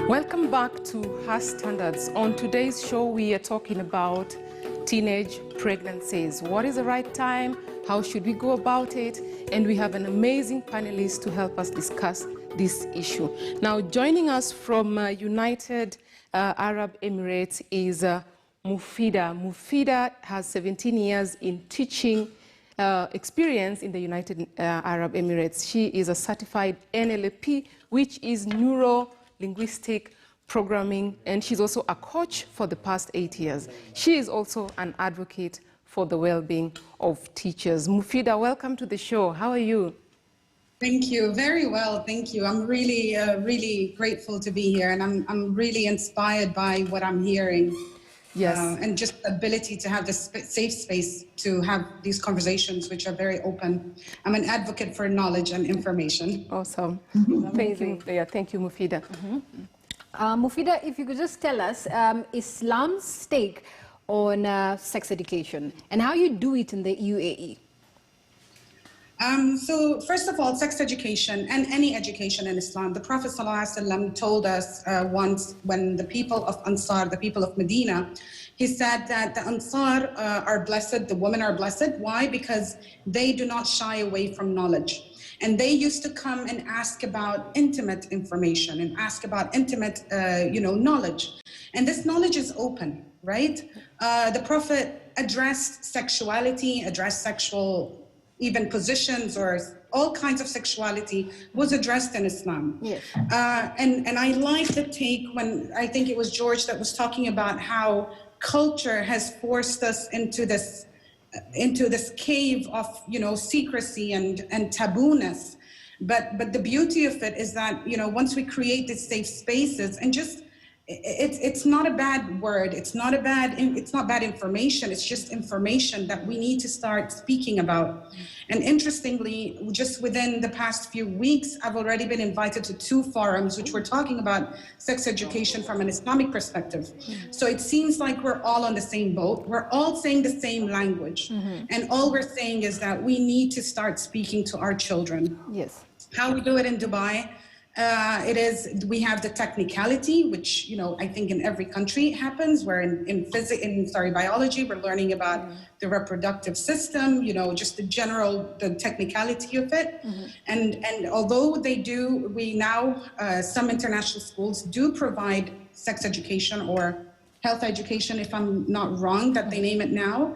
Welcome back to Her Standards. On today's show, we are talking about teenage pregnancies. What is the right time? How should we go about it? And we have an amazing panelist to help us discuss this issue. Now, joining us from United Arab Emirates is Mufida. Mufida has 17 years in teaching experience in the United Arab Emirates. She is a certified NLP, which is neuro-linguistic programming, and she's also a coach for the past 8 years. She is also an advocate for the well-being of teachers. Mufida, welcome to the show. How are you? Thank you. Very well, thank you. I'm really, really grateful to be here, and I'm really inspired by what I'm hearing. Yes. And just the ability to have this safe space to have these conversations, which are very open. I'm an advocate for knowledge and information. Awesome. Thank you. Yeah, thank you, Mufida. Mufida, if you could just tell us Islam's take on sex education and how you do it in the UAE. So first of all, sex education and any education in Islam, the Prophet ﷺ told us once when the people of Ansar, the people of Medina, he said that the Ansar are blessed, the women are blessed. Why? Because they do not shy away from knowledge. And they used to come and ask about intimate information and ask about intimate, knowledge. And this knowledge is open, right? The Prophet addressed sexuality, addressed sexual even positions or all kinds of sexuality was addressed in Islam. Yes. And I like the take when, I think it was George that was talking about how culture has forced us into this cave of, secrecy and tabooness. But the beauty of it is that, once we create these safe spaces and just, it's not a bad word. It's not bad information. It's just information that we need to start speaking about. And interestingly, just within the past few weeks, I've already been invited to 2 forums, which were talking about sex education from an Islamic perspective. So it seems like we're all on the same boat. We're all saying the same language. And all we're saying is that we need to start speaking to our children. Yes. How we do it in Dubai, we have the technicality, which, I think in every country happens, where in biology, we're learning about the reproductive system, just the technicality of it. And although some international schools do provide sex education or health education, if I'm not wrong, that they name it now.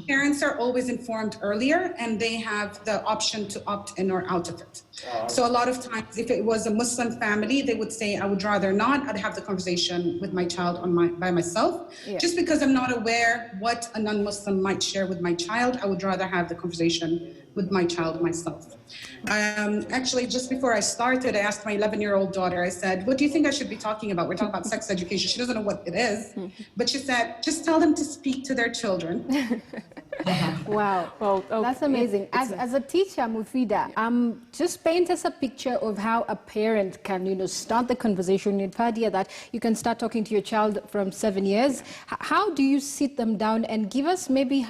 Parents are always informed earlier, and they have the option to opt in or out of it. So a lot of times, if it was a Muslim family, they would say, I would rather not. I'd have the conversation with my child by myself. Yeah. Just because I'm not aware what a non-Muslim might share with my child, I would rather have the conversation with my child myself. Actually, just before I started, I asked my 11-year-old daughter, I said, what do you think I should be talking about? We're talking about sex education. She doesn't know what it is, but she said, just tell them to speak to their children. Wow, well, that's amazing. As a teacher, Mufida, just paint us a picture of how a parent can, start the conversation. You've heard here that you can start talking to your child from 7 years. How do you sit them down and give us maybe,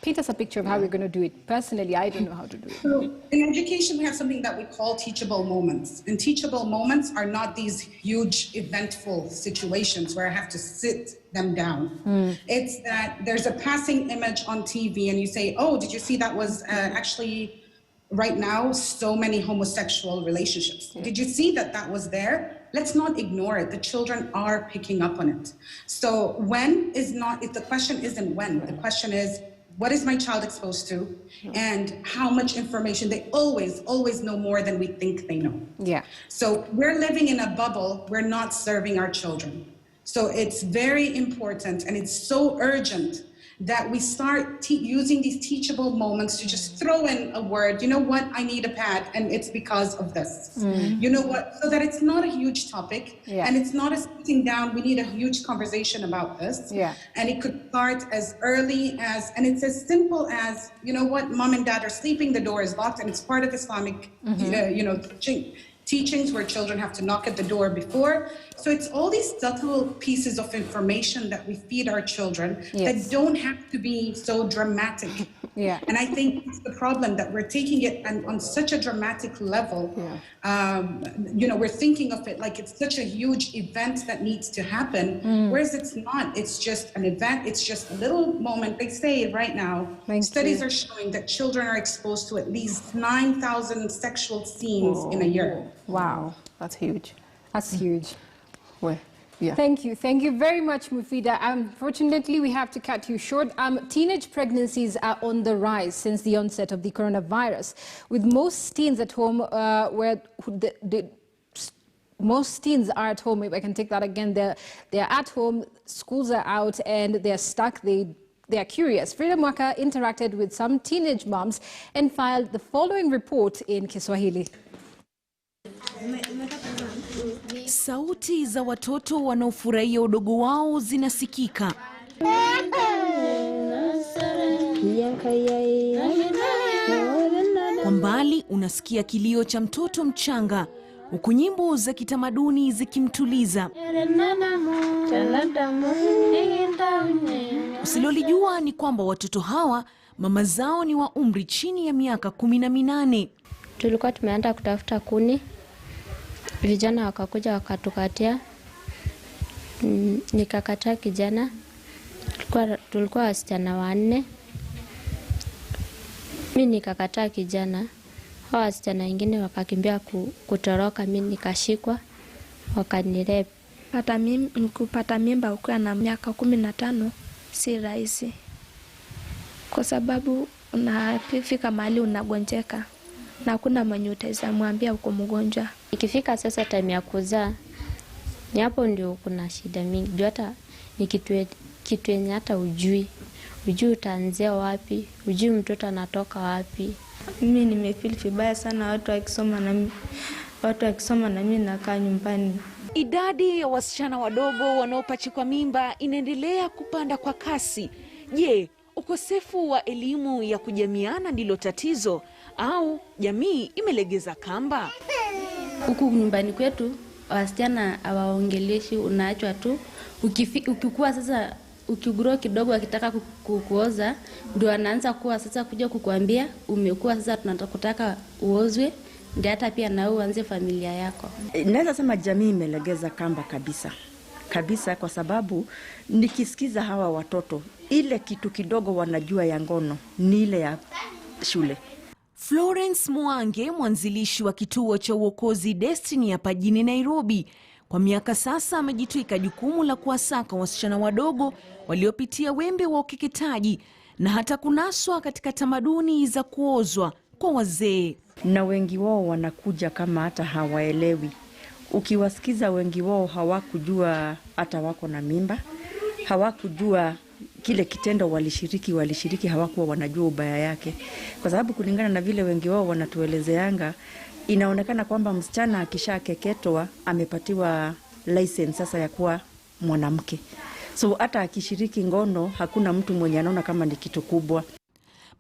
paint us a picture of how we're going to do it? Personally, I don't know how to do it. So in education, we have something that we call teachable moments. And teachable moments are not these huge eventful situations where I have to sit them down. It's that there's a passing image on TV and you say, oh, did you see that was actually right now so many homosexual relationships? Did you see that was there? Let's not ignore it. The children are picking up on it. So the question isn't when, the question is, what is my child exposed to, and how much information? They always know more than we think they know. Yeah. So we're living in a bubble. We're not serving our children. So it's very important, and it's so urgent that we start using these teachable moments to just throw in a word, you know what, I need a pad, and it's because of this. You know what, so that it's not a huge topic, and it's not a sitting down, we need a huge conversation about this. And it could start as early as, and it's as simple as, you know what, mom and dad are sleeping, the door is locked, and it's part of Islamic, teachings where children have to knock at the door before. So it's all these subtle pieces of information that we feed our children that don't have to be so dramatic. Yeah. And I think it's the problem that we're taking it on such a dramatic level. You know, we're thinking of it like it's such a huge event that needs to happen, whereas it's not. It's just an event. It's just a little moment. They say right now, studies are showing that children are exposed to at least 9,000 sexual scenes in a year. Wow, that's huge. That's huge. Well, yeah. Thank you very much, Mufida. Unfortunately, we have to cut you short. Teenage pregnancies are on the rise since the onset of the coronavirus, with most teens at home most teens are at home. If I can take that again, they're at home, schools are out, and they're stuck. They are curious. Frida Mwaka interacted with some teenage moms and filed the following report in Kiswahili. Sauti za watoto wanaofurahia udogo wao zinasikika. Kwa mbali unasikia kilio cha mtoto mchanga, huku nyimbo za kitamaduni zikimtuliza. Usilolijua ni kwamba watoto hawa mama zao ni wa umri chini ya miaka 18. Tulikuwa tumeenda kutafuta kuni. Vijana wakakuja wakatukatia. Nikakataa kijana. Tulikuwa wasichana 4. Mimi nikakataa kijana. Hao wasichana wengine wakakimbia kutoroka, mimi nikashikwa wakanirep. Kupata mimba ukiwa na miaka 15 si rahisi. Kwa sababu unafika mahali unagonjeka na hakuna mwenye utaweza mwambia uko mgonjwa. Ikifika sasa time ya kuzaa, ni hapo ndio kuna shida mingi. Juu hata ni kitu yenye hata ujui utaanzia wapi, ujui mtoto anatoka wapi. Mimi nimefeel vibaya sana watu wakisoma na mimi nakaa nyumbani. Idadi ya wasichana wadogo wanaopachikwa mimba inaendelea kupanda kwa kasi. Je, ukosefu wa elimu ya kujamiana ndilo tatizo au jamii imelegeza kamba? Huku nyumbani kwetu wasichana hawaongeleshi, unaachwa tu. Ukikua sasa, ukigrow kidogo akitaka kuoza, ndio anaanza kuwa sasa kuja kukuambia umekuwa sasa tunataka uozwe, ndio hata pia na uanze familia yako. Naweza sema jamii imelegeza kamba kabisa, kwa sababu nikisikiza hawa watoto, ile kitu kidogo wanajua ya ngono ni ile ya shule. Florence Mwange, mwanzilishi wa kituo cha uokozi Destiny hapa jijini Nairobi, kwa miaka sasa amejitwika jukumu la kuwasaka wasichana wadogo waliopitia wembe wa ukeketaji na hata kunaswa katika tamaduni za kuozwa kwa wazee. Na wengi wao wanakuja kama hata hawaelewi. Ukiwasikiza wengi wao hawakujua hata wako na mimba, hawakujua kile kitendo walishiriki, hawakuwa wanajua ubaya yake. Kwa sababu kulingana na vile wengi wao wanatuelezeanga, inaonekana kwamba msichana akishakeketwa amepatiwa license sasa ya kuwa mwanamke. So hata akishiriki ngono hakuna mtu mwenye anaona kama ni kitu kubwa.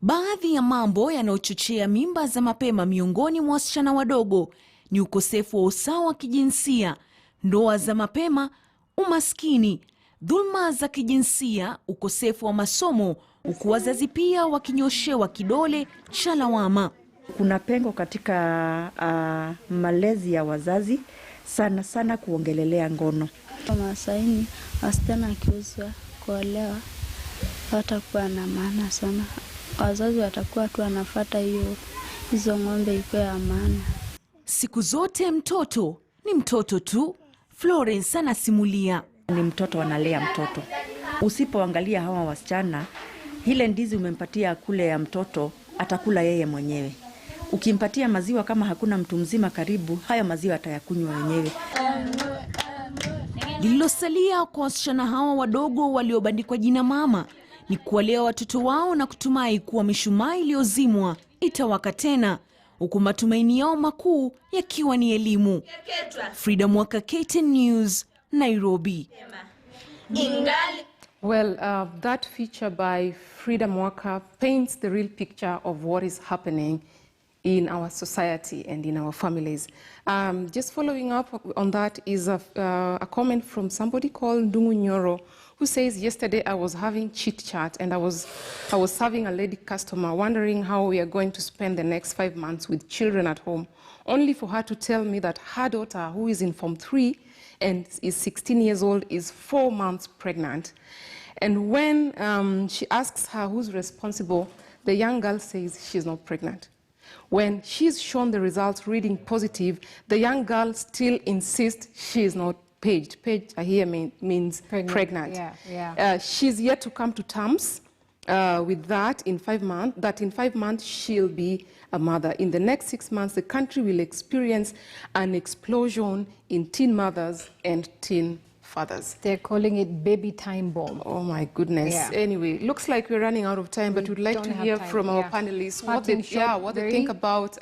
Baadhi ya mambo yanayochochea mimba za mapema miongoni mwa wasichana wadogo ni ukosefu wa usawa wa kijinsia, ndoa za mapema, umaskini, dhulma za kijinsia, ukosefu wa masomo, huku wazazi pia wakinyoshewa kidole cha lawama. Kuna pengo katika malezi ya wazazi, sana kuongelelea ngono. Kwa Masaini, wasichana akiuzwa kuolewa watakuwa na maana sana. Wazazi watakuwa tu wanafuata hizo ng'ombe iko ya maana. Siku zote mtoto ni mtoto tu. Florence anasimulia. Ni mtoto analea mtoto. Usipoangalia hawa wasichana, ile ndizi umempatia kule ya mtoto atakula yeye mwenyewe. Ukimpatia maziwa kama hakuna mtu mzima karibu, haya maziwa atayakunywa wenyewe. Lililosalia kwa wasichana hawa wadogo waliobandikwa jina mama ni kuwalea watoto wao na kutumai kuwa mishumaa iliyozimwa itawaka tena, huku matumaini yao makuu yakiwa ni elimu. Frida Mwaka, KTN News, Nairobi. Well, that feature by Frida Mwaka paints the real picture of what is happening in our society and in our families. Just following up on that is a comment from somebody called Ndungu Nyoro, who says, yesterday I was having chit chat and I was serving a lady customer, wondering how we are going to spend the next 5 months with children at home, only for her to tell me that her daughter, who is in Form 3 and is 16 years old, is 4 months pregnant. And when she asks her who's responsible, the young girl says she's not pregnant. When she's shown the results reading positive, the young girl still insists she is not paged. Paged here means pregnant. Yeah. She's yet to come to terms with that in 5 months, that in 5 months she'll be a mother. In the next 6 months, the country will experience an explosion in teen mothers and teen fathers. They're calling it baby time bomb. Oh my goodness. Yeah. Anyway, looks like we're running out of time, but we'd like to hear from our panelists what they think about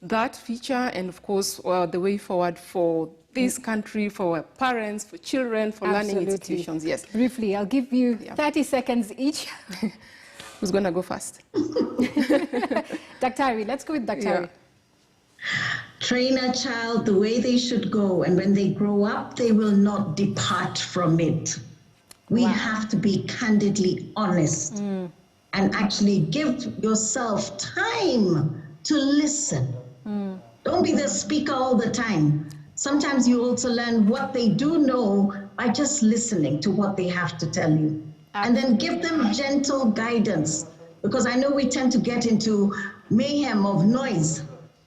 that feature and, of course, the way forward for this country, for our parents, for children, for learning institutions. Yes. Briefly, I'll give you 30 seconds each. Who's going to go first? Daktari, let's go with Daktari. Yeah. Train a child the way they should go, and when they grow up, they will not depart from it. We have to be candidly honest and actually give yourself time to listen. Don't be the speaker all the time. Sometimes you also learn what they do know by just listening to what they have to tell you. And then give them gentle guidance, because I know we tend to get into mayhem of noise.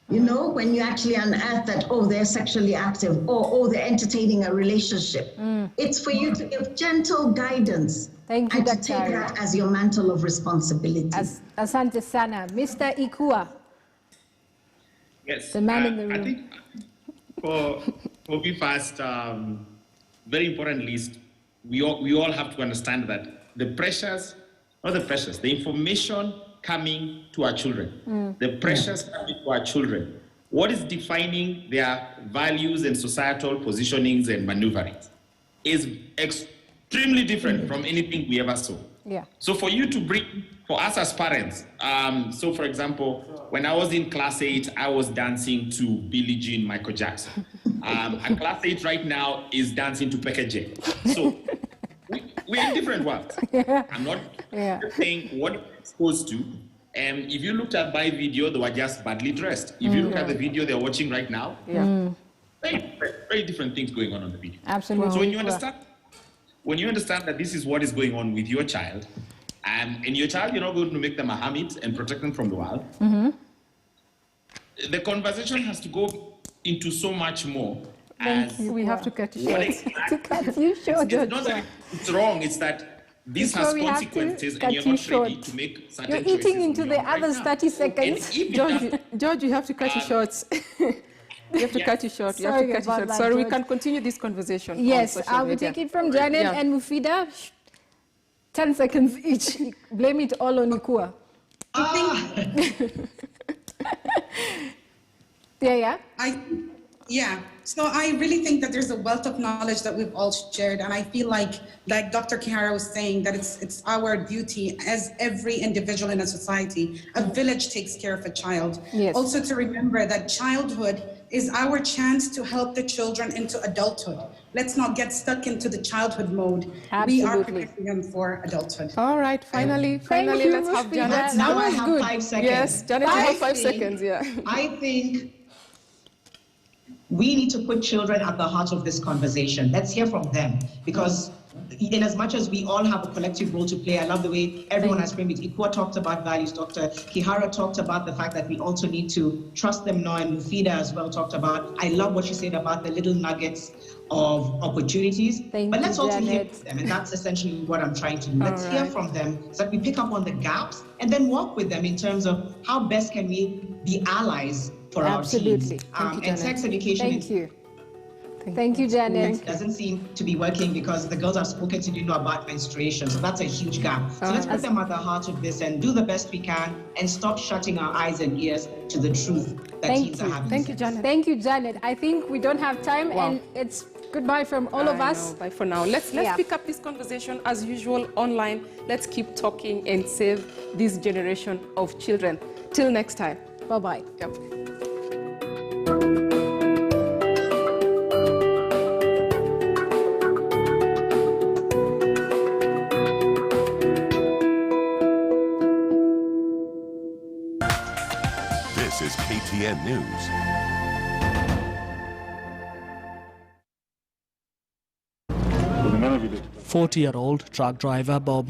You know, when you actually unearth that, oh, they're sexually active, or oh, they're entertaining a relationship. It's for you to give gentle guidance. Thank you, and to take that as your mantle of responsibility. Asante sana. Mr. Ikua. Yes. The man in the room. I think for me first, very important list, we all have to understand that the information coming to our children, the pressures coming to our children, what is defining their values and societal positionings and maneuverings is extremely different from anything we ever saw. Yeah. So for you to bring, for us as parents, so for example, when I was in class 8, I was dancing to Billie Jean, Michael Jackson. A class 8 right now is dancing to Peke J. So we're in different worlds. I'm not saying what we're exposed to. And if you looked at my video, they were just badly dressed. If you look at the video they're watching right now, very different things going on the video. Absolutely. So when you understand that this is what is going on with your child, and your child, you're not going to make them a hermit and protect them from the world. The conversation has to go into so much more. We have to cut you short. To cut you short. It's not that it's wrong, it's that this has consequences and you're not ready to make certain choices. You're eating into the others 30 seconds. George, you have to cut you short. You have to cut you short. You have to cut you short. Sorry, we can continue this conversation. Yes, I will take it from Janet and Mufida. 10 seconds each. Blame it all on Ikua. So I really think that there's a wealth of knowledge that we've all shared, and I feel like Dr. Kihara was saying, that it's our duty as every individual in a society. A village takes care of a child. Yes. Also to remember that childhood is our chance to help the children into adulthood. Let's not get stuck into the childhood mode. Absolutely. We are preparing them for adulthood. All right, finally, let's have Janet. That was good. 5 seconds. Yes, Janet, you have 5 seconds, I think we need to put children at the heart of this conversation. Let's hear from them, because in as much as we all have a collective role to play, I love the way everyone has framed it. Ikua talked about values, Dr. Kihara talked about the fact that we also need to trust them now, and Mufida as well talked about. I love what she said about the little nuggets of opportunities. But let's also hear from them, and that's essentially what I'm trying to do. Let's hear from them so that we pick up on the gaps and then work with them in terms of how best can we be allies for our teams. And sex education Thank you, Janet. Doesn't seem to be working because the girls have spoken to know about menstruation, so that's a huge gap. So let's put them at the heart of this and do the best we can and stop shutting our eyes and ears to the truth that teens are having. Thank you, Janet. Thank you, Janet. I think we don't have time, and it's goodbye from all of us. Bye for now. Let's pick up this conversation as usual online. Let's keep talking and save this generation of children. Till next time. Bye-bye. Yep. This is KTN News. 40-year-old truck driver Bob